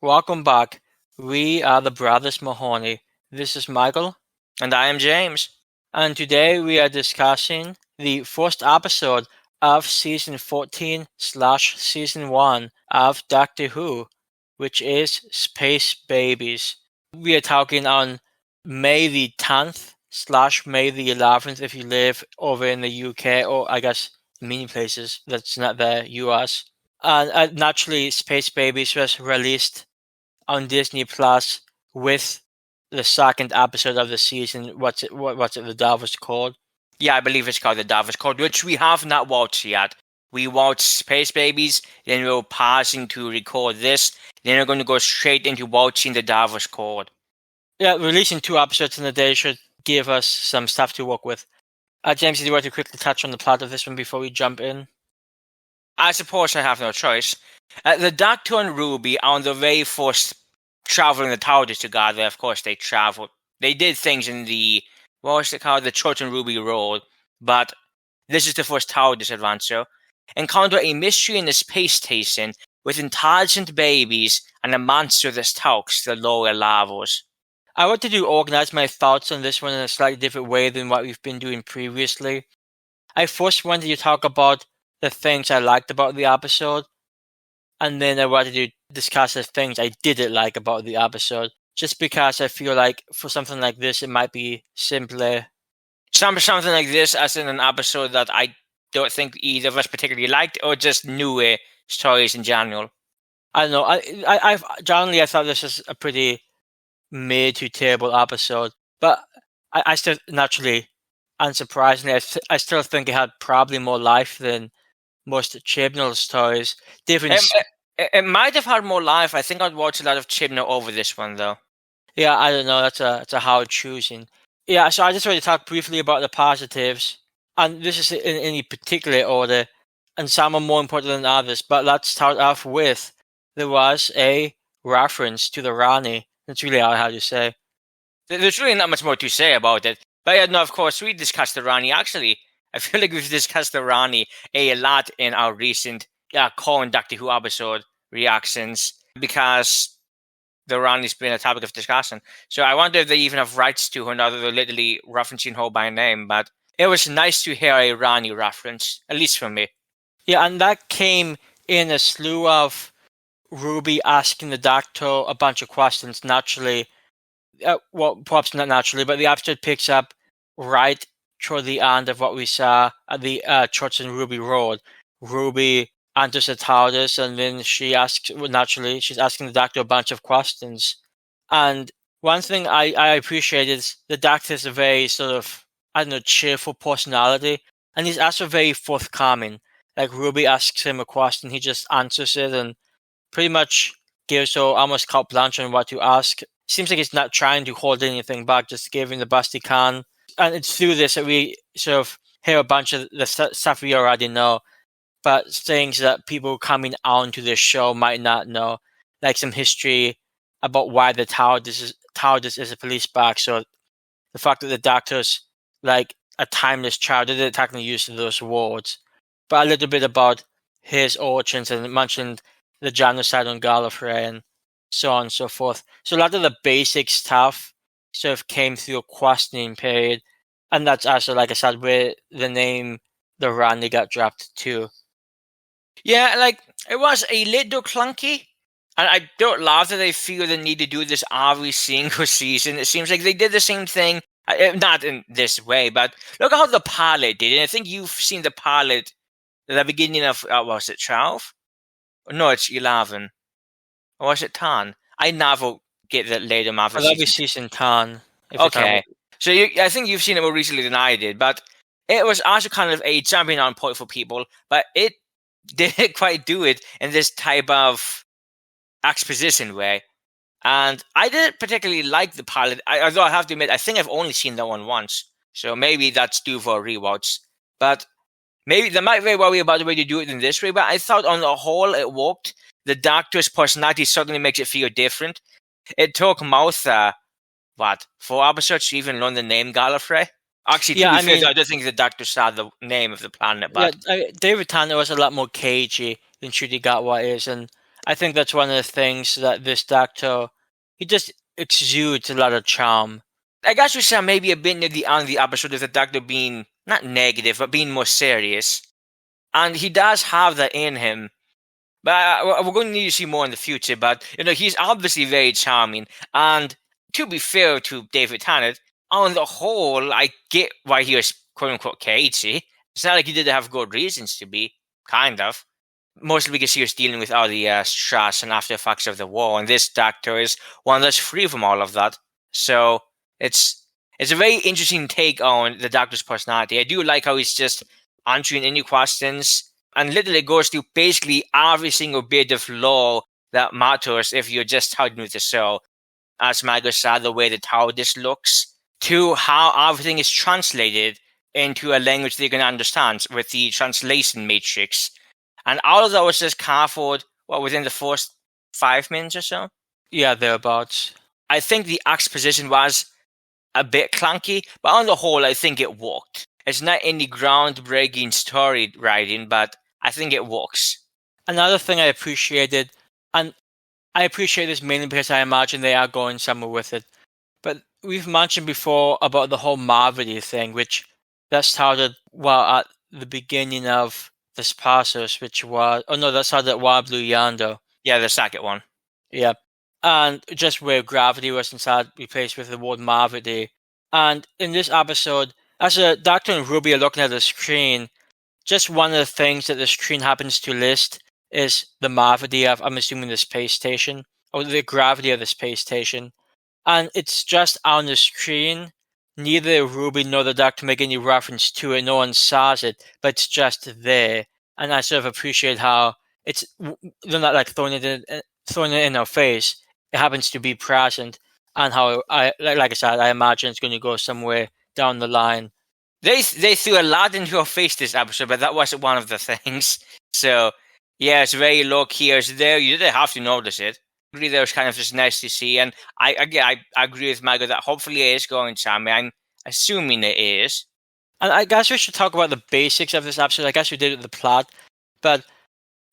Welcome back. We are the Brothers Mahoney. This is Michael. And I am James. And today we are discussing the first episode of Season 14/Season 1 of Doctor Who, which is Space Babies. We are talking on May the 10th/May the 11th if you live over in the UK, or I guess many places that's not the US. And naturally, Space Babies was released on Disney Plus with the second episode of the season. What's it? The Davos called? Yeah, I believe it's called the Davos Code, which we have not watched yet. We watched Space Babies, then we're pausing to record this, then we're going to go straight into watching the Davos Code. Yeah, releasing 2 episodes in a day should give us some stuff to work with. James, do you want to quickly touch on the plot of this one before we jump in? I suppose I have no choice. The Doctor and Ruby are on the very first traveling the TARDIS together. Of course, they traveled. They did things in the, what was it called? The Church and Ruby Road. But this is the first TARDIS adventure. Encounter a mystery in the space station with intelligent babies and a monster that stalks the lower levels. I wanted to organize my thoughts on this one in a slightly different way than what we've been doing previously. I first wanted to talk about the things I liked about the episode, and then I wanted to discuss the things I didn't like about the episode, just because I feel like for something like this, it might be simpler. Something like this, as in an episode that I don't think either of us particularly liked, or just new stories in general. I don't know. I thought this was a pretty mid to terrible episode, but I still naturally, unsurprisingly, I still think it had probably more life than most Chibnall stories. It might have had more life. I think I'd watch a lot of Chibnall over this one, though. Yeah, I don't know. That's a hard choosing. Yeah, so I just want to talk briefly about the positives, and this is in any particular order, and some are more important than others. But let's start off with there was a reference to the Rani. That's really all I have to say. There's really not much more to say about it. But yeah, no, of course, we discussed the Rani. Actually, I feel like we've discussed the Rani a lot in our recent current Doctor Who episode reactions, because the Rani's been a topic of discussion. So I wonder if they even have rights to her now that they're literally referencing her by name. But it was nice to hear a Rani reference, at least for me. Yeah, and that came in a slew of Ruby asking the Doctor a bunch of questions. Naturally, well, perhaps not naturally, but the episode picks up right toward the end of what we saw at the Church and Ruby Road. Ruby enters the TARDIS, and then she asks, well, naturally, she's asking the Doctor a bunch of questions. And one thing I appreciate is the Doctor is a very sort of, I don't know, cheerful personality, and he's also very forthcoming. Like, Ruby asks him a question, he just answers it, and pretty much gives her almost carte blanche on what to ask. Seems like he's not trying to hold anything back, just giving the best he can. And it's through this that we sort of hear a bunch of the stuff we already know, but things that people coming onto this show might not know, like some history about why the TARDIS is a police box, or the fact that the Doctor's like a timeless child. They didn't technically use those words, but a little bit about his origins, and it mentioned the genocide on Gallifrey and so on and so forth. So a lot of the basic stuff sort of came through a questioning period, and that's also, like I said, where the name the Rani got dropped too. Yeah, like, it was a little clunky, and I don't love that they feel the need to do this every single season. It seems like they did the same thing, not in this way, but look how the pilot did, and I think you've seen the pilot at the beginning of, was it 12? No, it's 11. Or was it 10? I never get that later math. That'll be season 10. Okay. So I think you've seen it more recently than I did, but it was also kind of a jumping on point for people, but it didn't quite do it in this type of exposition way. And I didn't particularly like the pilot, although I have to admit, I think I've only seen that one once. So maybe that's due for a rewatch. But maybe they might very well be about the way to do it in this way, but I thought on the whole it worked. The Doctor's personality certainly makes it feel different. It took Martha, 4 episodes to even learn the name Gallifrey? Actually, to be fair, I don't think the Doctor saw the name of the planet. But David Tennant was a lot more cagey than Ncuti Gatwa is, and I think that's one of the things that this Doctor, he just exudes a lot of charm. I guess we saw maybe a bit near the end of the episode of the Doctor being not negative, but being more serious. And he does have that in him. But we're going to need to see more in the future. But, he's obviously very charming. And to be fair to David Tennant, on the whole, I get why he was quote-unquote cagey. It's not like he didn't have good reasons to be, kind of. Mostly because he was dealing with all the stress and after effects of the war. And this Doctor is one that's free from all of that. So it's a very interesting take on the Doctor's personality. I do like how he's just answering any questions and literally goes through basically every single bit of lore that matters if you're just starting with the show. As Margaret said, the way the TARDIS looks, to how everything is translated into a language they can understand with the translation matrix. And all of that was just covered, within the first 5 minutes or so? Yeah, thereabouts. I think the exposition was a bit clunky, but on the whole, I think it worked. It's not any groundbreaking story writing, but I think it works. Another thing I appreciated, and I appreciate this mainly because I imagine they are going somewhere with it, but we've mentioned before about the whole Marvity thing, which that started at the beginning of this process, which was, that started at Wild Blue Yonder. Yeah, the second one. Yeah. And just where gravity was inside replaced with the word Marvity. And in this episode, as a Doctor and Ruby are looking at the screen, just one of the things that the screen happens to list is the Marvity of, I'm assuming, the space station, or the gravity of the space station. And it's just on the screen. Neither Ruby nor the Doctor make any reference to it. No one says it, but it's just there. And I sort of appreciate how they're not like throwing it in our face. It happens to be present, and how like I said, I imagine it's going to go somewhere down the line. They threw a lot into your face this episode, but that wasn't one of the things. So yeah, it's very low key. It's there. You didn't have to notice it. Really, that was kind of just nice to see. And I agree with Margaret that hopefully it is going somewhere. I'm assuming it is. And I guess we should talk about the basics of this episode. I guess we did with the plot, but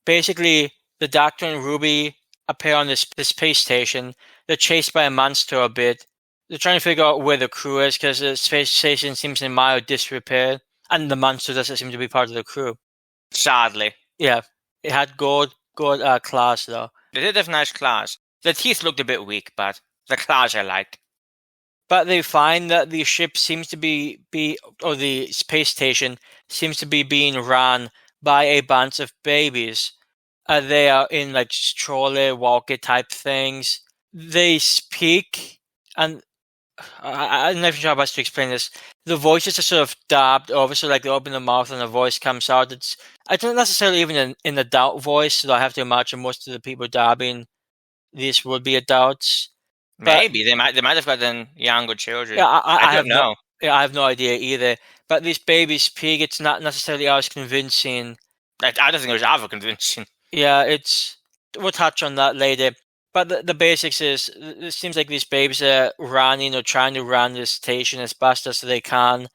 basically, the Doctor and Ruby appear on this space station. They're chased by a monster a bit. They're trying to figure out where the crew is because the space station seems in mild disrepair, and the monster doesn't seem to be part of the crew. Sadly. Yeah, it had good claws though. They did have nice claws. The teeth looked a bit weak, but the claws I liked. But they find that the ship seems to be or the space station seems to be being run by a bunch of babies. They are in like stroller, walker type things. They speak, and I'm not sure how best to explain this. The voices are sort of dubbed over, so like they open the mouth and the voice comes out. It's not necessarily even in adult voice, so I have to imagine most of the people dubbing these would be adults. Maybe they might have gotten younger children. Yeah, I don't know. I have no idea either. But these babies speak. It's not necessarily as convincing. I don't think it was ever convincing. Yeah, we'll touch on that later. But the basics is, it seems like these babies are running or trying to run this station as best as they can.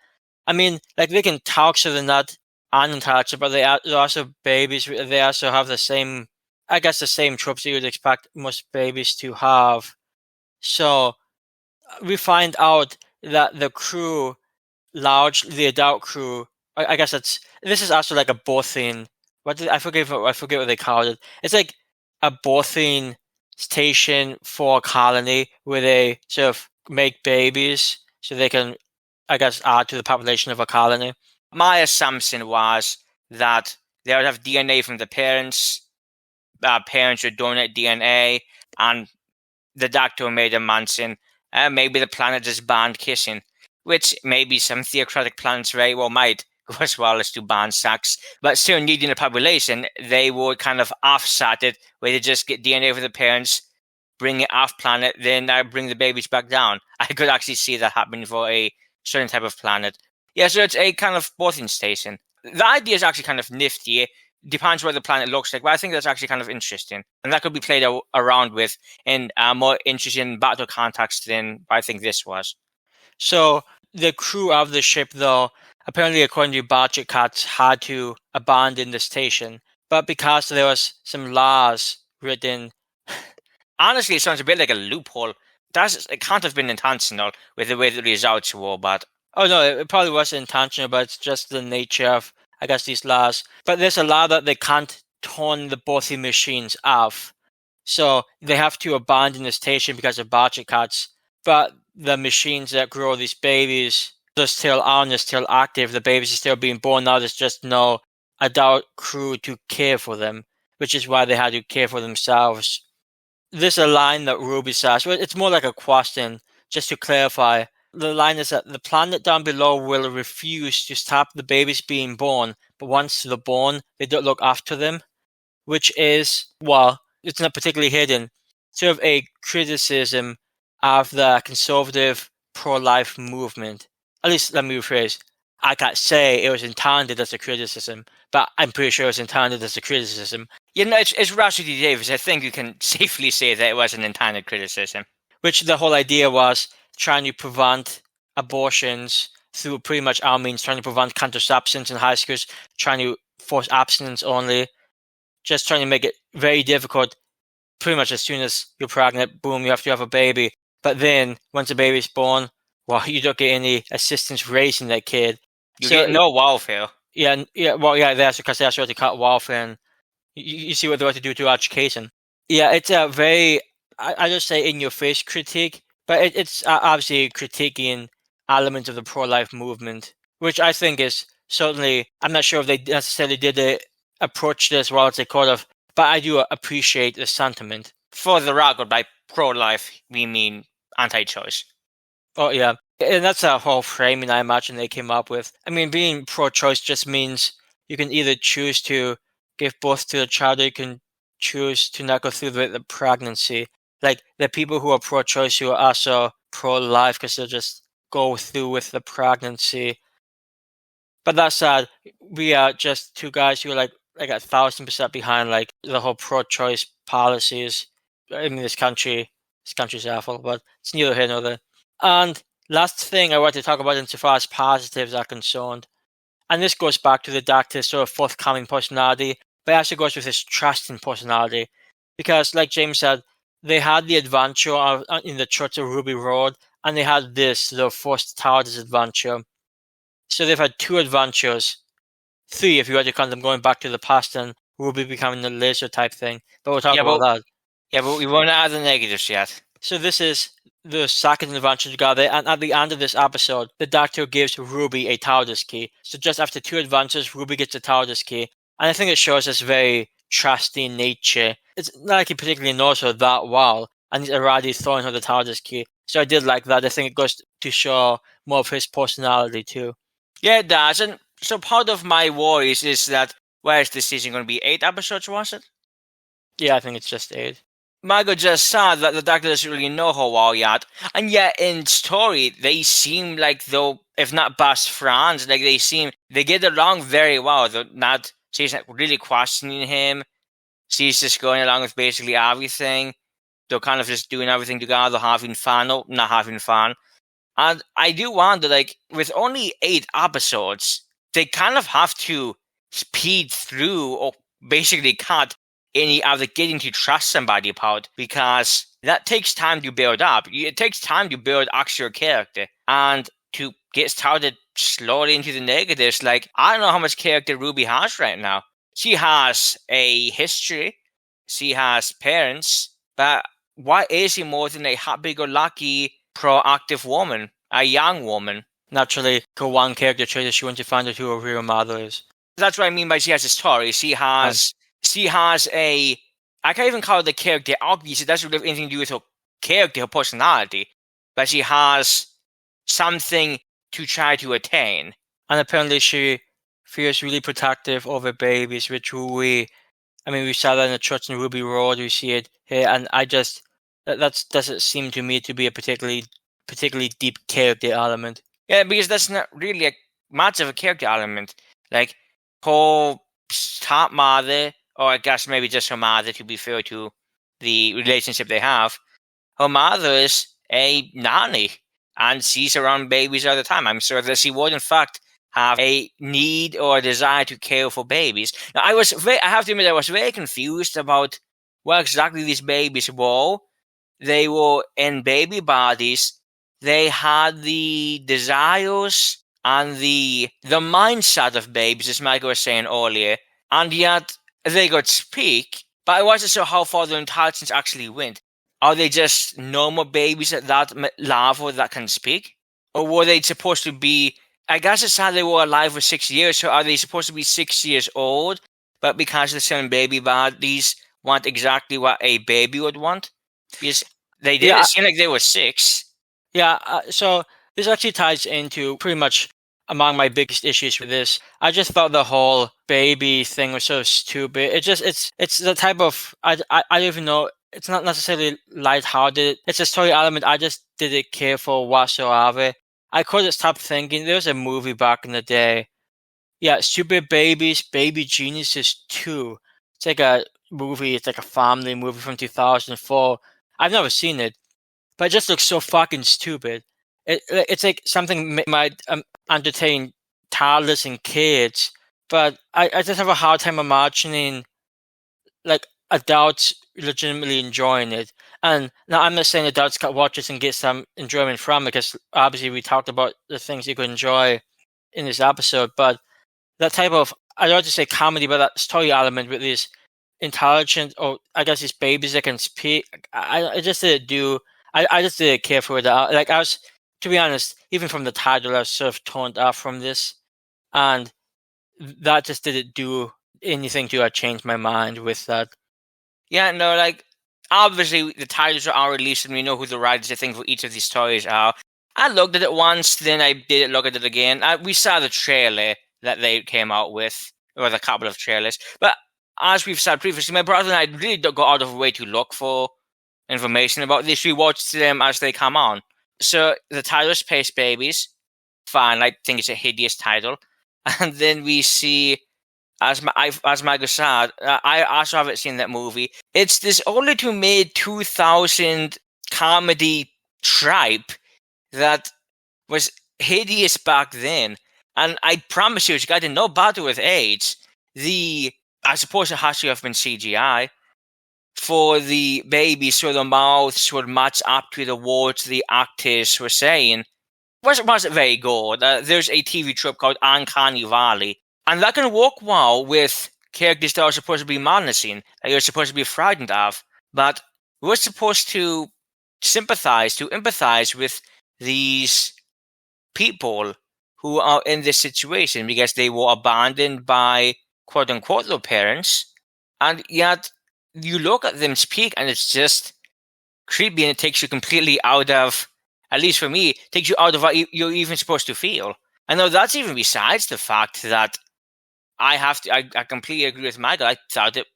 I mean, like they can talk, so they're not untouched, but they're also babies. They also have the same tropes that you would expect most babies to have. So we find out that the crew, the adult crew, I guess this is also like a birthing. I forget what they called it. It's like a birthing station for a colony where they sort of make babies so they can, I guess, add to the population of a colony. My assumption was that they would have DNA from the parents. Parents would donate DNA, and the Doctor made a mention. Maybe the planet is banned kissing, which maybe some theocratic planets very well might go as well as to ban sex, but still needing a population, they would kind of offset it, where they just get DNA from the parents, bring it off planet, then bring the babies back down. I could actually see that happening for a certain type of planet. Yeah, so it's a kind of birthing station. The idea is actually kind of nifty. It depends what the planet looks like, but I think that's actually kind of interesting. And that could be played around with in a more interesting battle context than I think this was. So the crew of the ship, though, apparently according to budget cuts, had to abandon the station. But because there was some laws written. Honestly, it sounds a bit like a loophole. It can't have been intentional with the way the results were, but... Oh no, it probably wasn't intentional, but it's just the nature of, I guess, these laws. But there's a law that they can't turn the birthing machines off. So they have to abandon the station because of budget cuts. But the machines that grow these babies, they're still on, they're still active. The babies are still being born. Now there's just no adult crew to care for them, which is why they had to care for themselves. There's a line that Ruby says, well, it's more like a question, just to clarify. The line is that the planet down below will refuse to stop the babies being born, but once they're born, they don't look after them, which is, well, it's not particularly hidden, sort of a criticism of the conservative pro-life movement. At least, let me rephrase. I can't say it was intended as a criticism, but I'm pretty sure it was intended as a criticism. You know, it's Russell T Davies. I think you can safely say that it was an intended criticism. Which the whole idea was trying to prevent abortions through pretty much all means, trying to prevent contraceptions in high schools, trying to force abstinence only, just trying to make it very difficult. Pretty much as soon as you're pregnant, boom, you have to have a baby. But then, once the baby's born, well, you don't get any assistance raising that kid. You get no welfare. Yeah, that's because they actually have to cut welfare, and you see what they want to do to education. Yeah, it's a very, I just say in-your-face critique, but it's obviously critiquing elements of the pro-life movement, which I think is certainly, I'm not sure if they necessarily did approach this well as they could have, but I do appreciate the sentiment. For the record, by pro-life, we mean anti-choice. Oh, yeah. And that's a whole framing I imagine they came up with. I mean, being pro-choice just means you can either choose to give birth to a child or you can choose to not go through the pregnancy. Like, the people who are pro-choice who are also pro-life because they'll just go through with the pregnancy. But that said, we are just two guys who are like 1,000% behind like the whole pro-choice policies. I mean, this country's awful, but it's neither here nor there. And last thing I want to talk about insofar as positives are concerned, and this goes back to the Doctor's sort of forthcoming personality, but it also goes with his trusting personality. Because, like James said, they had the adventure in the Church of Ruby Road, and they had their first TARDIS adventure. So they've had 2 adventures, 3 if you were to count them going back to the past and Ruby becoming the laser type thing. But we'll talk about that. Yeah, but we won't add the negatives yet. So this is the second adventure together, and at the end of this episode, the Doctor gives Ruby a TARDIS key. So just after 2 adventures, Ruby gets a TARDIS key. And I think it shows this very trusting nature. It's not like he particularly knows her that well, and he's already throwing her the TARDIS key. So I did like that. I think it goes to show more of his personality too. Yeah, it does. And so part of my worries is that, where is this season going to be? 8 episodes, was it? Yeah, I think it's just 8. Michael just said that the Doctor doesn't really know her well yet. And yet, in story, they seem like though, if not best friends, like they get along very well. She's not really questioning him. She's just going along with basically everything. They're kind of just doing everything together, having fun, or not having fun. And I do wonder, like, with only 8 episodes, they kind of have to speed through or basically cut any of the getting to trust somebody part, because that takes time to build up. It takes time to build actual character. And to get started slowly into the negatives, like, I don't know how much character Ruby has right now. She has a history. She has parents. But why is she more than a happy-go-lucky, proactive woman? A young woman. Naturally, her one character trait is she wants to find out who her real mother is. That's what I mean by she has a story. She has a... I can't even call it the character ugly. It doesn't really have anything to do with her character, her personality. But she has something to try to attain. And apparently she feels really protective over babies, which we saw that in the Church in Ruby Road, we see it here, and that doesn't seem to me to be a particularly deep character element. Yeah, because that's not really much of a character element. Like, her stepmother, or I guess maybe just her mother, to be fair to the relationship they have, her mother is a nanny, and she's around babies all the time. I'm sure that she would, in fact, have a need or a desire to care for babies. Now, I have to admit, I was very confused about what exactly these babies were. They were in baby bodies. They had the desires and the mindset of babies, as Michael was saying earlier, and yet they could speak. But I wasn't sure how far their intelligence actually went. Are they just normal babies at that level that can speak? Or were they supposed to be, I guess it's how they were alive for 6 years, so are they supposed to be 6 years old, but because they're still in baby bodies, want exactly what a baby would want? Because they did, it seemed like they were 6. Yeah, so this actually ties into pretty much among my biggest issues with this. I just felt the whole baby thing was so stupid. It's the type of I don't even know. It's not necessarily lighthearted. It's a story element I just didn't care for whatsoever. I couldn't stop thinking. There was a movie back in the day. Yeah, Stupid Babies, Baby Geniuses 2. It's like a movie. It's like a family movie from 2004. I've never seen it, but it just looks so fucking stupid. It's like something might entertain toddlers and kids, but I just have a hard time imagining like adults legitimately enjoying it. And now I'm not saying adults can watch this and get some enjoyment from it, because obviously we talked about the things you could enjoy in this episode, but that type of, I don't want to say comedy, but that story element with these intelligent, or I guess these babies that can speak, I just didn't do. I just didn't care for it. Like I was, to be honest, even from the title, I was sort of turned off from this, and that just didn't do anything to change my mind with that. Yeah, no, like obviously the titles are released and we know who the writers, I think, for each of these stories are. I looked at it once, then I didn't look at it again. We saw the trailer that they came out with, or a couple of trailers. But as we've said previously, my brother and I really don't go out of our way to look for information about this. We watch them as they come on. So the title is Space Babies. Fine, I think it's a hideous title. And then we see, as Michael said, I also haven't seen that movie. It's this early to mid 2000 comedy tripe that was hideous back then. And I promise you, it's gotten no better with age. I suppose it has to have been CGI for the babies, so the mouths would match up to the words the actors were saying. Wasn't very good. There's a TV trope called Uncanny Valley, and that can work well with characters that are supposed to be menacing, that you're supposed to be frightened of. But we're supposed to empathize with these people who are in this situation because they were abandoned by quote unquote their parents, and yet you look at them speak and it's just creepy, and it takes you completely out of, at least for me, takes you out of what you're even supposed to feel. I know that's even besides the fact that I completely agree with Michael. I thought it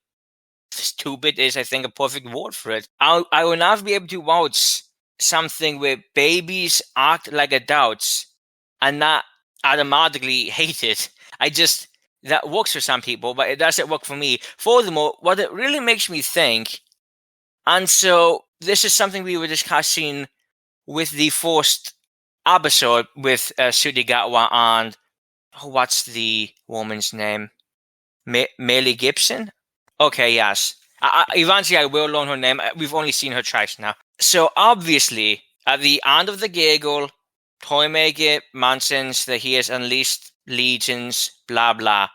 stupid is, I think, a perfect word for it. I will never be able to watch something where babies act like adults and not automatically hate it. That works for some people, but it doesn't work for me. Furthermore, what it really makes me think, and so this is something we were discussing with the first episode with Ncuti Gatwa and what's the woman's name? Millie Gibson? Okay, yes. Eventually I will learn her name. We've only seen her twice now. So obviously, at the end of the giggle, Toymaker mentions that he has unleashed legions, blah blah.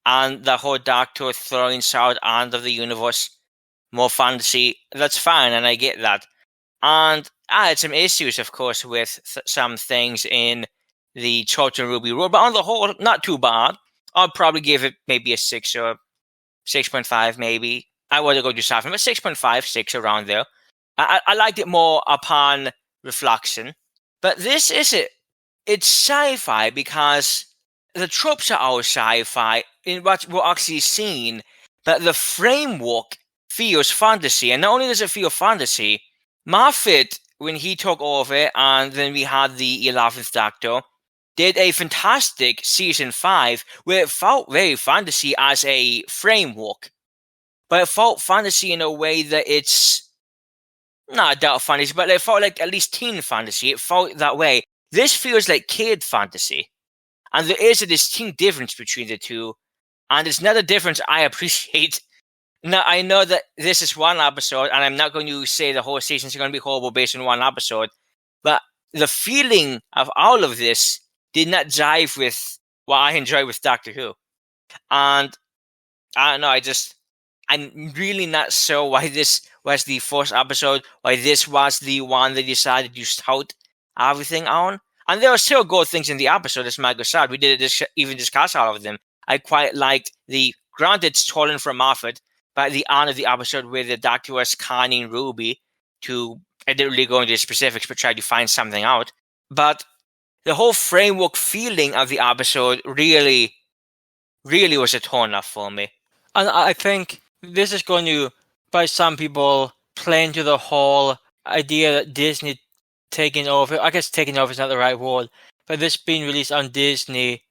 And the whole Doctor throwing out end of the universe, more fantasy. That's fine, and I get that. And I had some issues, of course, with some things in the Church and Ruby Road, but on the whole, not too bad. I'll probably give it maybe a 6 or 6.5, maybe. I wouldn't go to 7, but 6.5, 6 around there. I liked it more upon reflection. But this is it. It's sci-fi because the tropes are all sci-fi in what we're actually seeing, but the framework feels fantasy. And not only does it feel fantasy, Moffat, when he took over, and then we had the 11th Doctor, did a fantastic season 5 where it felt very fantasy as a framework. But it felt fantasy in a way that it's not adult fantasy, but it felt like at least teen fantasy. It felt that way. This feels like kid fantasy. And there is a distinct difference between the two. And it's not a difference I appreciate Now, I know that this is one episode, and I'm not going to say the whole season is going to be horrible based on one episode, but the feeling of all of this did not jive with what I enjoy with Doctor Who. And I don't know, I'm really not sure why this was the first episode, why this was the one they decided to tout everything on. And there are still good things in the episode, as Michael said. We did even discuss all of them. I quite liked granted it's stolen from Moffat, but the end of the episode where the Doctor was conning Ruby to, I didn't really go into the specifics, but try to find something out. But the whole framework feeling of the episode really was a turn off for me. And I think this is going to, by some people, play into the whole idea that Disney taking over. I guess taking over is not the right word, but this being released on Disney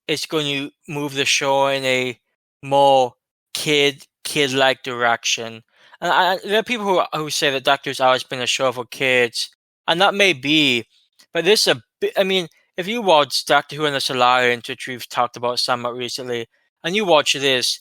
is going to move the show in a more kid-like direction. And there are people who say that Doctor's always been a show for kids, and that may be, but this is I mean, if you watch Doctor Who and the Solarians, which we've talked about somewhat recently, and you watch this,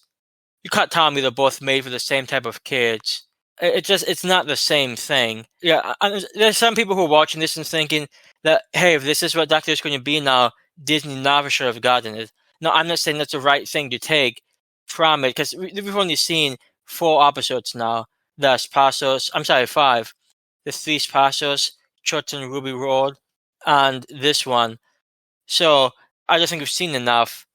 you can't tell me they're both made for the same type of kids. It's not the same thing. Yeah, and there's some people who are watching this and thinking that, hey, if this is what Doctor is going to be now, Disney never should have gotten it. No, I'm not saying that's the right thing to take from it, because we've only seen 4 episodes now. There's Passos, I'm sorry, 5. The 3 Passos, Church and Ruby Road, and this one. So I just think we've seen enough.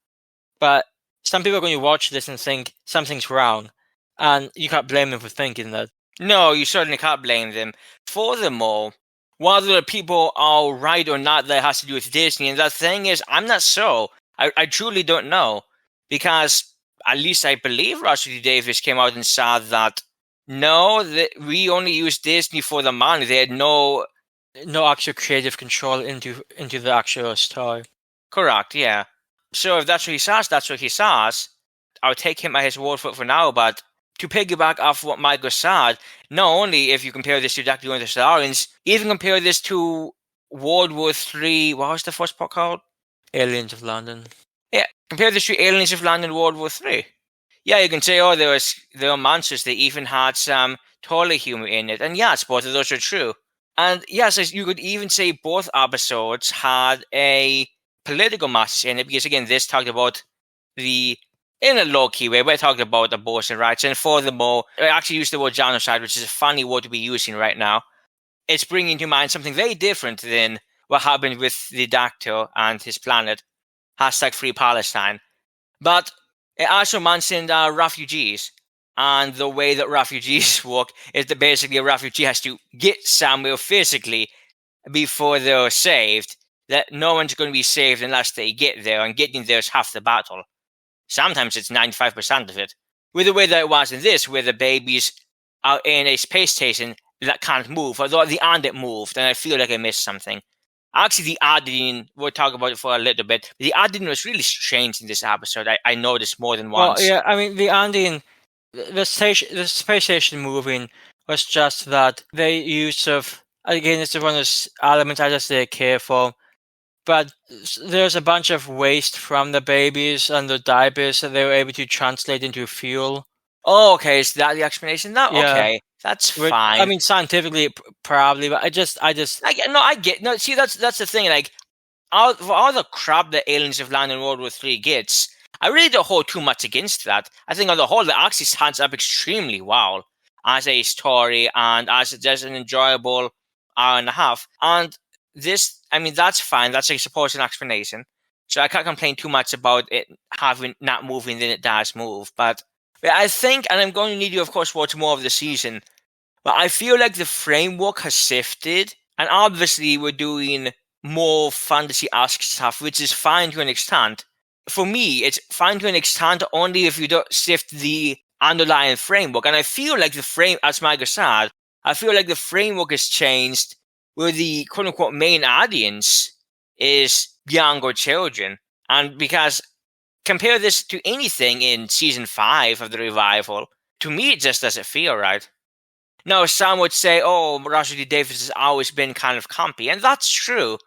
But some people are going to watch this and think something's wrong, and you can't blame them for thinking that. No, you certainly can't blame them. Furthermore, whether the people are right or not, that has to do with Disney. And the thing is, I'm not sure. I truly don't know. Because at least I believe Russell T Davies came out and said that no, we only use Disney for the money. They had no actual creative control into the actual story. Correct, yeah. So if that's what he says, that's what he says. I'll take him at his word for now, but to piggyback off what Michael said, not only if you compare this to Doctor Who and the Solarians, even compare this to World War III, what was the first part called? Aliens of London. Yeah, compare this to Aliens of London World War III. Yeah, you can say, oh, there were monsters, they even had some toilet humor in it, and yes, both of those are true. And yes, you could even say both episodes had a political message in it, because again, this talked about in a low-key way, we talked about abortion rights, and furthermore, I actually used the word genocide, which is a funny word to be using right now. It's bringing to mind something very different than what happened with the Doctor and his planet, #Free Palestine. But it also mentioned refugees, and the way that refugees work is that basically a refugee has to get somewhere physically before they're saved, that no one's going to be saved unless they get there, and getting there is half the battle. Sometimes it's 95% of it. With the way that it was in this, where the babies are in a space station that can't move, although at the end it moved, and I feel like I missed something. Actually, the editing, we'll talk about it for a little bit, the editing was really strange in this episode. I noticed more than once. Well, yeah, I mean, the ending, the space station moving was just that they use of, again, it's one of those elements I just didn't care for. But there's a bunch of waste from the babies and the diapers that they were able to translate into fuel. Oh, okay. Is that the explanation? No, Yeah. okay. That's fine. I mean, scientifically, probably, but I get. No, see, that's the thing. Like, for all the crap that Aliens of London World War III gets, I really don't hold too much against that. I think on the whole, it actually stands up extremely well as a story and as just an enjoyable hour and a half. And this, I mean, that's fine. That's, I suppose, an explanation. So I can't complain too much about it having not moving than it does move. But I think, and I'm going to need you, of course, watch more of the season, but I feel like the framework has shifted. And obviously, we're doing more fantasy-esque stuff, which is fine to an extent. For me, it's fine to an extent only if you don't shift the underlying framework. And I feel like as Michael said, I feel like the framework has changed where the quote-unquote main audience is younger children. And because compare this to anything in season 5 of the revival, to me it just doesn't feel right. Now, some would say, oh, Russell T Davies has always been kind of campy, and that's true.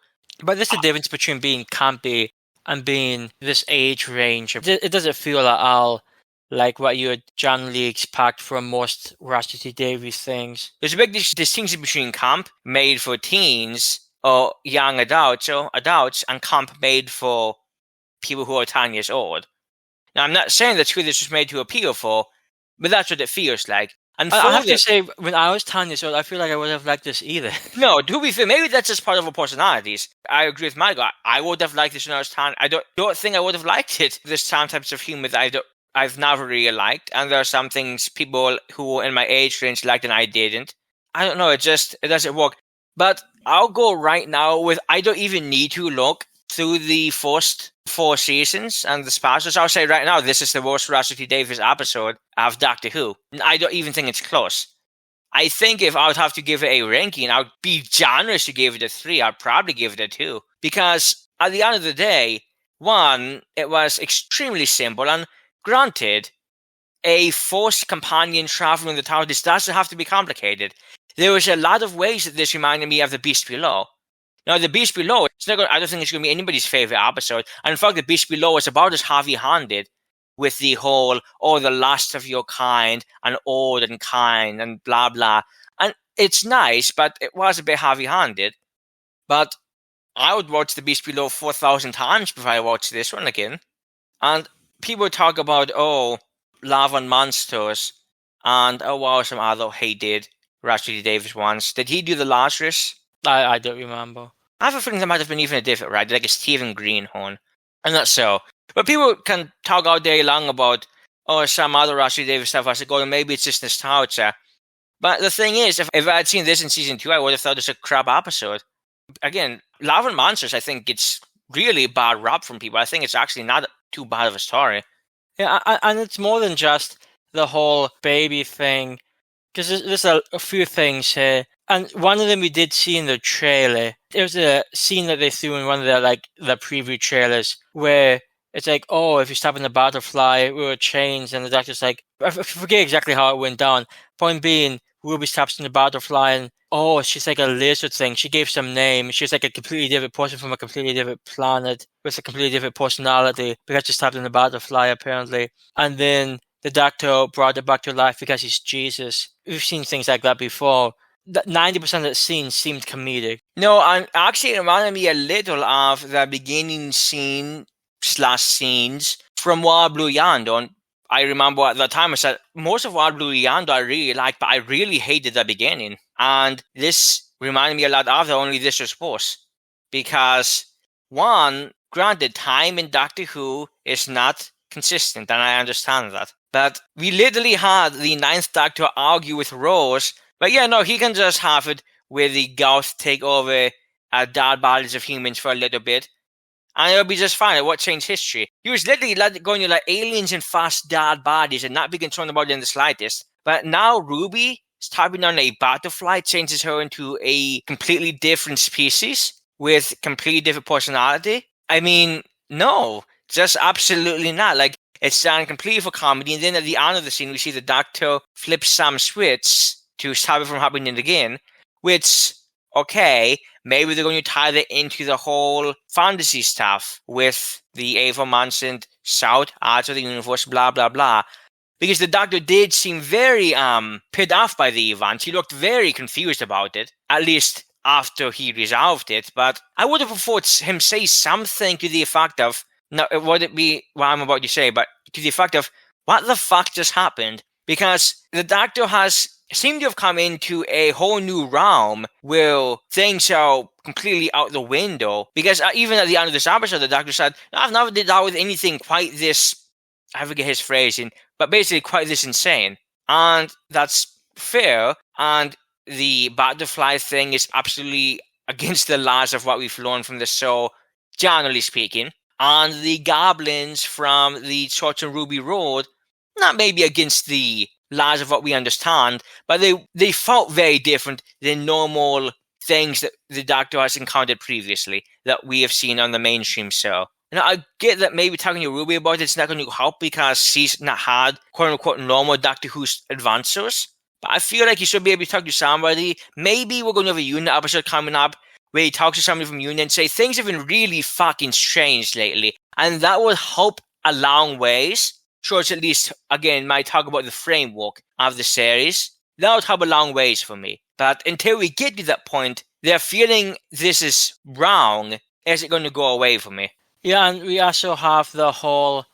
But there's a difference between being campy and being this age range. It doesn't feel at all like what you would generally expect from most Russell T Davies things. There's a big distinction between camp made for teens or young adults or adults and camp made for people who are 10 years old. Now, I'm not saying that's who this was made to appeal for, but that's what it feels like. And I have to say, when I was 10 years old, I feel like I would have liked this either. No, to be fair, maybe that's just part of our personalities. I agree with Michael. I would have liked this when I was 10. I don't think I would have liked it. There's some types of humor that I've never really liked, and there are some things people who were in my age range liked and I didn't. I don't know, it doesn't work. But I'll go right now with I don't even need to look through the first 4 seasons and the specials. I'll say right now, this is the worst Russell T Davies episode of Doctor Who. I don't even think it's close. I think if I would have to give it a ranking, I would be generous to give it a 3. I'd probably give it a 2. Because at the end of the day, one, it was extremely simple. And granted, a forced companion traveling the TARDIS doesn't have to be complicated. There was a lot of ways that this reminded me of The Beast Below. Now, The Beast Below, I don't think it's going to be anybody's favorite episode. And in fact, The Beast Below is about as heavy-handed with the whole, the last of your kind, and old and kind, and blah, blah. And it's nice, but it was a bit heavy-handed. But I would watch The Beast Below 4,000 times before I watch this one again. And people talk about, Love and Monsters, and, some other he did Russell T Davies once. Did he do the Lazarus? I don't remember. I have a feeling there might have been even a different writer, like a Stephen Greenhorn. I'm not so. But people can talk all day long about, some other Russell T Davies stuff. I said, maybe it's just nostalgia. But the thing is, if I had seen this in season 2, I would have thought it's a crap episode. Again, Love and Monsters, I think it's really bad rap from people. I think it's actually not too bad of a story. Yeah, and it's more than just the whole baby thing. Because there's a few things here. And one of them we did see in the trailer. There was a scene that they threw in one of the preview trailers where it's like, if you stop in the butterfly, we were changed. And the Doctor's like, I forget exactly how it went down. Point being, Ruby stops in the butterfly and, she's like a lizard thing. She gave some name. She's like a completely different person from a completely different planet with a completely different personality because she stopped in the butterfly, apparently. And then the Doctor brought her back to life because he's Jesus. We've seen things like that before. 90% of the scenes seemed comedic. No, and actually it reminded me a little of the beginning scene / scenes from Wild Blue Yonder. And I remember at the time I said, most of Wild Blue Yonder I really liked, but I really hated the beginning. And this reminded me a lot of that, only this was worse. Because, one, granted, time in Doctor Who is not consistent, and I understand that. But we literally had the 9th Doctor argue with Rose. But he can just have it where the Gauth take over dead bodies of humans for a little bit. And it'll be just fine. It won't change history. He was literally going to aliens and fast dead bodies and not be concerned about it in the slightest. But now Ruby stopping on a butterfly changes her into a completely different species with completely different personality. I mean, no, just absolutely not. Like, it's done completely for comedy. And then at the end of the scene, we see the Doctor flip some switch to stop it from happening again, which, maybe they're going to tie that into the whole fantasy stuff with the aforementioned South Arts of the universe, blah, blah, blah. Because the Doctor did seem very put off by the event. He looked very confused about it, at least after he resolved it. But I would have preferred him say something to the effect of, no, it wouldn't be what I'm about to say, but to the effect of, what the fuck just happened? Because the Doctor seem to have come into a whole new realm where things are completely out the window. Because even at the end of this episode, the Doctor said, I've never dealt with anything quite this, I forget his phrasing, but basically quite this insane. And that's fair. And the butterfly thing is absolutely against the laws of what we've learned from the show, generally speaking. And the goblins from the Church on Ruby Road, not maybe against the laws of what we understand, but they felt very different than normal things that the Doctor has encountered previously that we have seen on the mainstream show. Now, I get that maybe talking to Ruby about it's not going to help because she's not had quote-unquote normal Doctor Who adventures, but I feel like you should be able to talk to somebody. Maybe we're going to have a Unit episode coming up where he talks to somebody from Unit and say, things have been really fucking strange lately, and that would help a long ways. shorts at least, again, might talk about the framework of the series, that would have a long ways for me. But until we get to that point, they're feeling this is wrong. Is it going to go away for me? Yeah, and we also have the whole...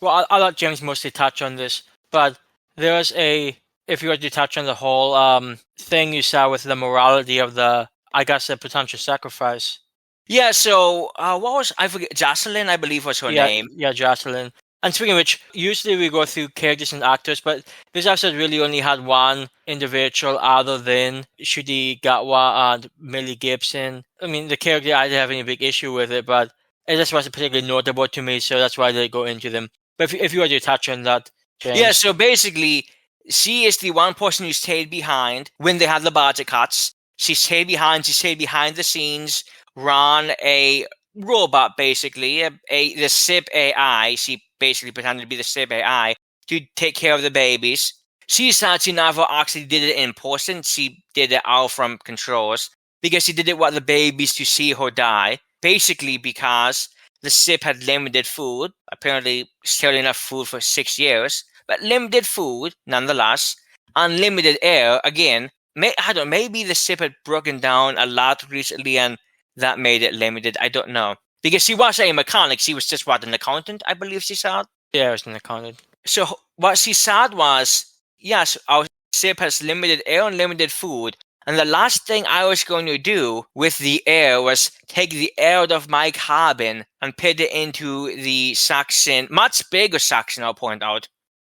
Well, I'll let James mostly touch on this, but there's a... If you were to touch on the whole thing you saw with the morality of the, I guess, the potential sacrifice. Yeah, so what was... I forget, Jocelyn, I believe was her name. Yeah, Jocelyn. And speaking of which, usually we go through characters and actors, but this episode really only had one individual other than Ncuti Gatwa and Millie Gibson. I mean, the character, I didn't have any big issue with it, but it just wasn't particularly notable to me, so that's why I didn't go into them. But if you were to touch on that, James. Yeah, so basically, she is the one person who stayed behind when they had the budget cuts. She stayed behind the scenes, ran a robot, basically, the SIP AI. She basically pretended to be the SIP AI to take care of the babies. She said she never actually did it in person. She did it out from controls because she did it with the babies to see her die. Basically because the SIP had limited food, apparently still enough food for 6 years, but limited food nonetheless, unlimited air. Again, maybe the SIP had broken down a lot recently and that made it limited. I don't know. Because she was a mechanic. She was just an accountant, I believe she said. Yeah, it was an accountant. So what she said was, yes, our SIP has limited air and limited food. And the last thing I was going to do with the air was take the air out of my cabin and put it into the section, much bigger section, I'll point out.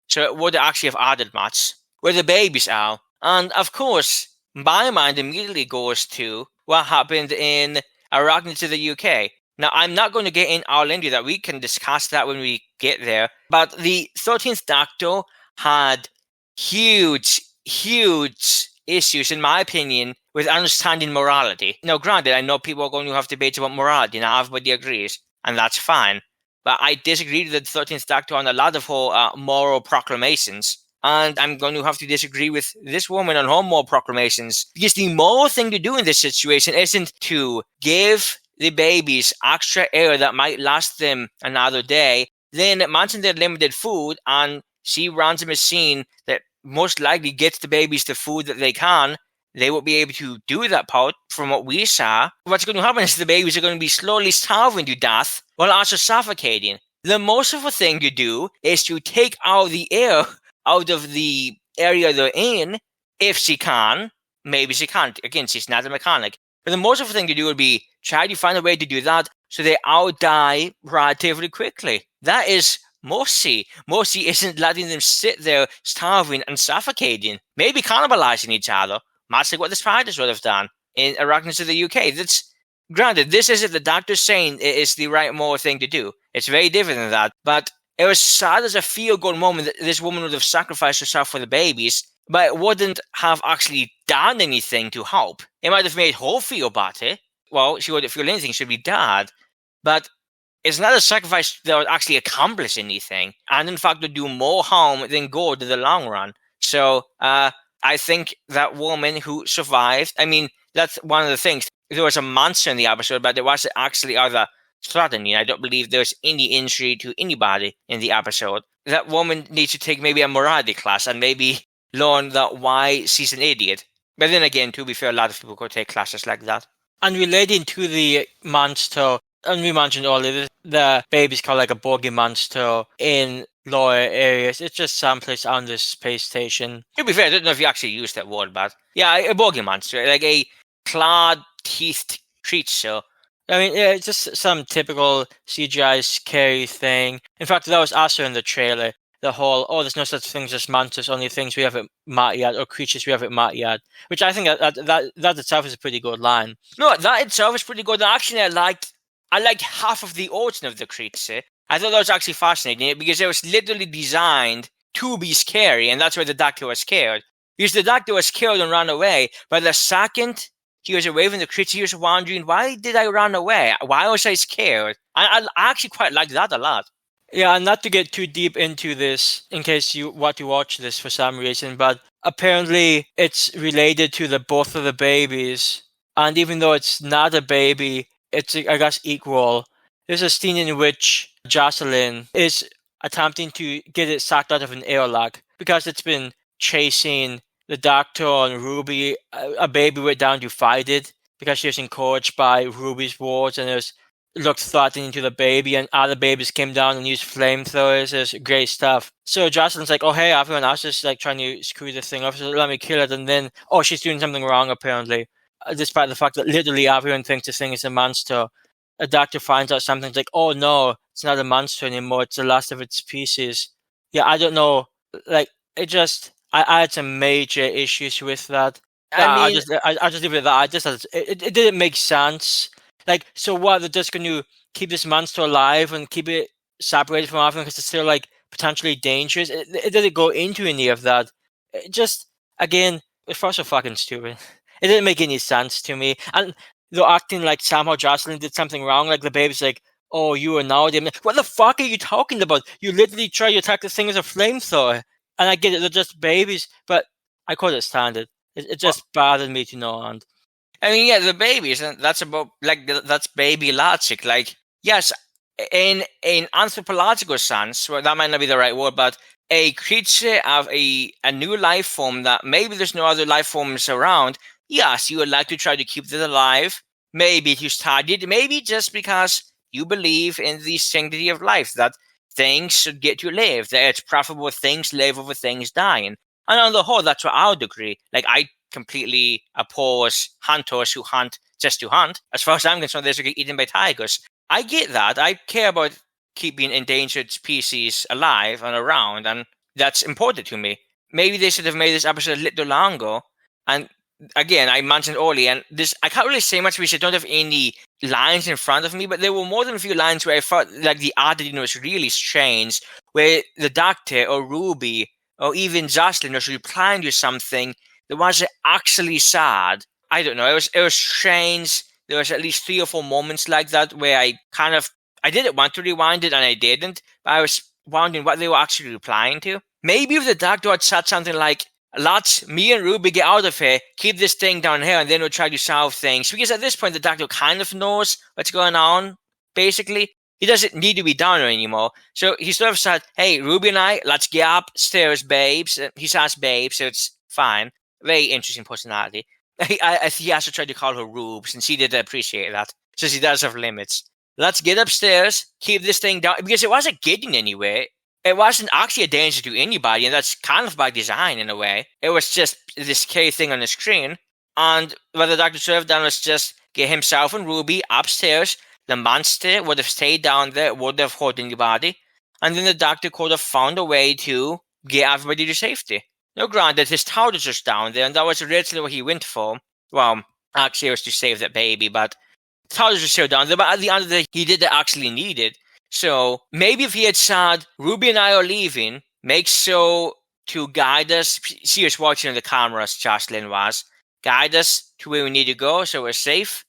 So it would actually have added much, where the babies are. And of course, my mind immediately goes to what happened in Arachne to the UK. Now, I'm not going to get in all into that. We can discuss that when we get there. But the 13th Doctor had huge issues, in my opinion, with understanding morality. Now, granted, I know people are going to have debates about morality. Now, everybody agrees, and that's fine. But I disagree with the 13th Doctor on a lot of her moral proclamations. And I'm going to have to disagree with this woman on her moral proclamations. Because the moral thing to do in this situation isn't to give the babies extra air that might last them another day, then mention their limited food, and she runs a machine that most likely gets the babies the food that they can. They will be able to do that part from what we saw. What's going to happen is the babies are going to be slowly starving to death while also suffocating. The most of the thing to do is to take out the air out of the area they're in, if she can. Maybe she can't. Again, she's not a mechanic. But the most of the thing to do would be try to find a way to do that so they all die relatively quickly. That is mercy. Mercy isn't letting them sit there starving and suffocating. Maybe cannibalizing each other. Much like what the spiders would have done in Arachne to the UK. That's granted, this isn't the Doctor saying it is the right moral thing to do. It's very different than that. But it was sad as a feel-good moment that this woman would have sacrificed herself for the babies, but it wouldn't have actually done anything to help. It might have made her feel better. Well, she wouldn't feel anything, she'd be dead. But it's not a sacrifice that would actually accomplish anything, and in fact would do more harm than good in the long run. So, I think that woman who survived, I mean, that's one of the things. There was a monster in the episode, but there wasn't actually other threatening. I don't believe there's any injury to anybody in the episode. That woman needs to take maybe a morality class and maybe learn that why she's an idiot. But then again, to be fair, a lot of people could take classes like that. And relating to the monster, and we mentioned earlier, the baby's called like a bogey monster in lower areas. It's just someplace on this space station. To be fair, I don't know if you actually used that word, but yeah, a bogey monster, like a clawed-teethed creature. I mean, yeah, it's just some typical CGI scary thing. In fact, that was also in the trailer. The whole, there's no such things as monsters, only things we haven't met yet, or creatures we haven't met yet. Which I think that itself is a pretty good line. No, that itself is pretty good. Actually, I liked half of the origin of the creature. I thought that was actually fascinating because it was literally designed to be scary, and that's why the Doctor was scared. Because the Doctor was scared and ran away, but the second he was away from the creature, he was wondering, why did I run away? Why was I scared? I actually quite liked that a lot. Yeah, and not to get too deep into this, in case you want to watch this for some reason, but apparently it's related to the birth of the babies. And even though it's not a baby, it's, I guess, equal. There's a scene in which Jocelyn is attempting to get it sucked out of an airlock because it's been chasing the Doctor and Ruby. A baby went down to fight it because she was encouraged by Ruby's words, and it looked threatening to the baby, and other babies came down and used flamethrowers. It was great stuff. So Jocelyn's like, oh hey, everyone else is like trying to screw this thing up, so let me kill it. And then, oh, she's doing something wrong apparently, despite the fact that literally everyone thinks this thing is a monster. A Doctor finds out something's like, oh no, it's not a monster anymore, it's the last of its species. Yeah, I don't know. Like, it just, I had some major issues with that. I just leave it at that. It didn't make sense. Like, so what? They're just going to keep this monster alive and keep it separated from everything because it's still like potentially dangerous. It didn't go into any of that. It just, again, it's so fucking stupid. It didn't make any sense to me. And they're acting like somehow Jocelyn did something wrong. Like the baby's like, oh, you are now the... What the fuck are you talking about? You literally try to attack this thing with a flamethrower. And I get it, they're just babies, but I couldn't stand it. It just bothered me to no end. I mean, yeah, the babies, and that's about, like, that's baby logic. Like, yes, in anthropological sense, well, that might not be the right word, but a creature of a new life form that maybe there's no other life forms around, yes, you would like to try to keep it alive. Maybe to study it, maybe just because you believe in the sanctity of life, that things should get to live, that it's preferable things live over things dying. And on the whole, that's what I would agree. Like, I completely oppose hunters who hunt just to hunt. As far as I'm concerned, they should get eaten by tigers. I get that. I care about keeping endangered species alive and around, and that's important to me. Maybe they should have made this episode a little longer. And again, I mentioned earlier, and this, I can't really say much because I don't have any lines in front of me, but there were more than a few lines where I felt like the editing was really strange, where the Doctor or Ruby or even Jocelyn was replying to something that wasn't actually sad. I don't know, it was strange. There was at least 3 or 4 moments like that where I didn't want to rewind it and I didn't, but I was wondering what they were actually replying to. Maybe if the Doctor had said something like, let's me and Ruby get out of here, keep this thing down here, and then we'll try to solve things. Because at this point, the Doctor kind of knows what's going on, basically. He doesn't need to be down there anymore. So he sort of said, hey, Ruby and I, let's get upstairs, babes. He says babe, so it's fine. Very interesting personality. He also tried to call her Rubes, and she did appreciate that. So she does have limits. Let's get upstairs, keep this thing down, because it wasn't getting anywhere. It wasn't actually a danger to anybody, and that's kind of by design in a way. It was just this scary thing on the screen, and what the Doctor should have done was just get himself and Ruby upstairs. The monster would have stayed down there, wouldn't have hurt anybody, and then the Doctor could have found a way to get everybody to safety. Now, granted, his tower was just down there, and that was originally what he went for. Well, actually, it was to save that baby, but the tower was still down there, but at the end of the day, he did actually need it. So maybe if he had said, Ruby and I are leaving, make sure to guide us. She was watching the cameras, Jocelyn was. Guide us to where we need to go so we're safe,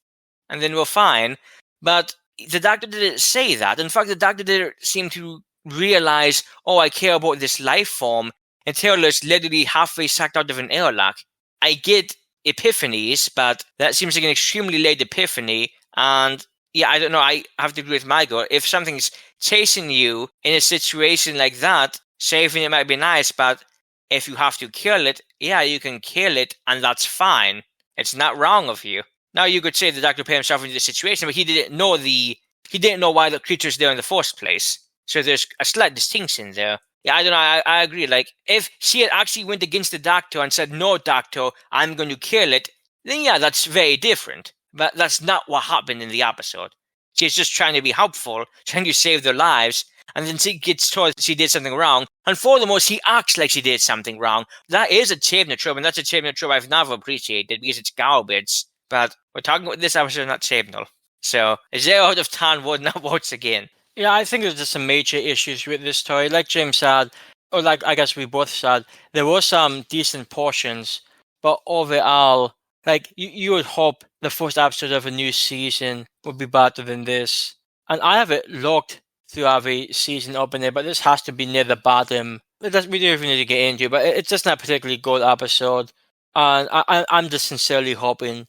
and then we're fine. But the Doctor didn't say that. In fact, the Doctor didn't seem to realize, oh, I care about this life form, until it's literally halfway sucked out of an airlock. I get epiphanies, but that seems like an extremely late epiphany, and yeah, I don't know, I have to agree with Michael. If something's chasing you in a situation like that, saving it might be nice, but if you have to kill it, yeah, you can kill it, and that's fine. It's not wrong of you. Now, you could say the Doctor put himself into the situation, but he didn't know why the creature's there in the first place. So there's a slight distinction there. Yeah, I don't know, I agree. Like, if she had actually went against the Doctor and said, no, Doctor, I'm going to kill it, then yeah, that's very different. But that's not what happened in the episode. She's just trying to be helpful, trying to save their lives, and then she gets told she did something wrong. And furthermore, she acts like she did something wrong. That is a Chibnall trope, and that's a Chibnall trope I've never appreciated because it's garbage. But we're talking about this episode, not Chibnall. So, 0 out of 10 would not votes again. Yeah, I think there's just some major issues with this story. Like James said, or like I guess we both said, there were some decent portions, but overall, like, you would hope the first episode of a new season would be better than this. And I haven't looked through every season opener, but this has to be near the bottom. We don't even need to get into it, but it's just not a particularly good episode. And I'm just sincerely hoping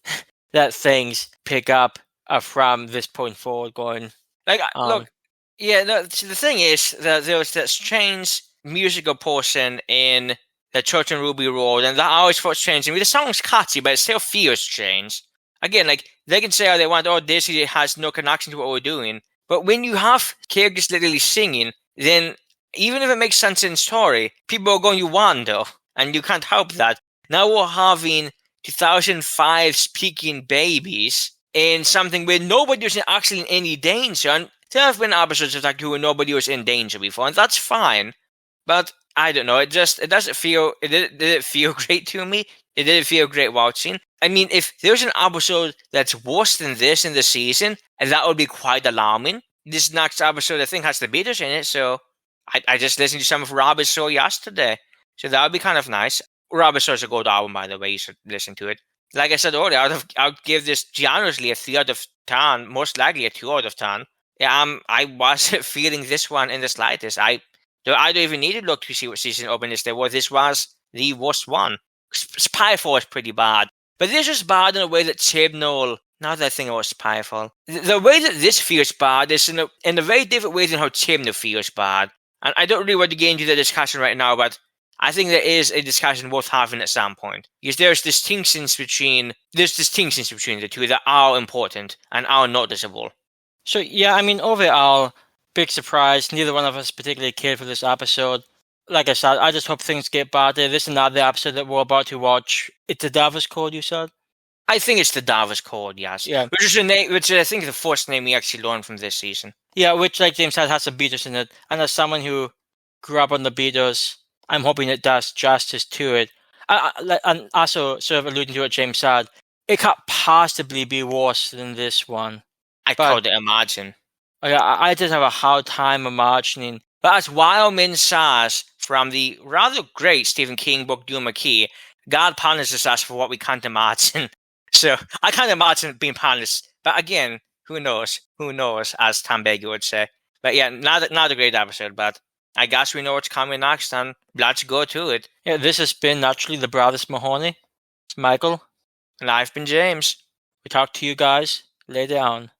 that things pick up from this point forward going. Like, look, Yeah, no, see, the thing is that there was that strange musical portion in the Church and Ruby Road, and that always felt strange. I mean, the song's catchy, but it still feels strange. Again, like, they can say how they want, oh, this has no connection to what we're doing. But when you have characters literally singing, then even if it makes sense in story, people are going to wonder, and you can't help that. Now we're having 2005 speaking babies in something where nobody was actually in any danger. And there have been episodes of Doctor Who where nobody was in danger before, and that's fine. But I don't know. It doesn't feel. Did it feel great to me? It didn't feel great watching. I mean, if there's an episode that's worse than this in the season, and that would be quite alarming. This next episode, I think, has the Beatles in it, so I just listened to some of Robert's show yesterday, so that would be kind of nice. Robert's Show's a good album, by the way. You should listen to it. Like I said earlier, I'd give this generously a 3 out of 10, most likely a 2 out of 10. Yeah, I wasn't feeling this one in the slightest. I don't even need to look to see what season openers there were. This was the worst one. Spyfall is pretty bad, but this is bad in a way that Chibnall. Now that I think about Spyfall, the way that this feels bad is in a very different way than how Chibnall feels bad. And I don't really want to get into the discussion right now, but I think there is a discussion worth having at some point, because there's distinctions between the two that are important and are noticeable. So yeah, I mean, overall, big surprise. Neither one of us particularly cared for this episode. Like I said, I just hope things get better. This is another episode that we're about to watch. It's the Davies Code, you said? I think it's the Davies Code, yes. Yeah. Which is a name, which I think is the first name we actually learned from this season. Yeah, which, like James said, has some Beatles in it. And as someone who grew up on the Beatles, I'm hoping it does justice to it. And also, sort of alluding to what James said, it can't possibly be worse than this one. I could imagine. I just have a hard time imagining. But as Wildman says from the rather great Stephen King book Doom McKee, God punishes us for what we can't imagine. So I can't imagine being punished. But again, who knows? Who knows, as Tom Baker would say. But yeah, not a great episode, but I guess we know what's coming next, and let's go to it. Yeah, this has been naturally the Brothers Mahoney. It's Michael. And I've been James. We talk to you guys later on.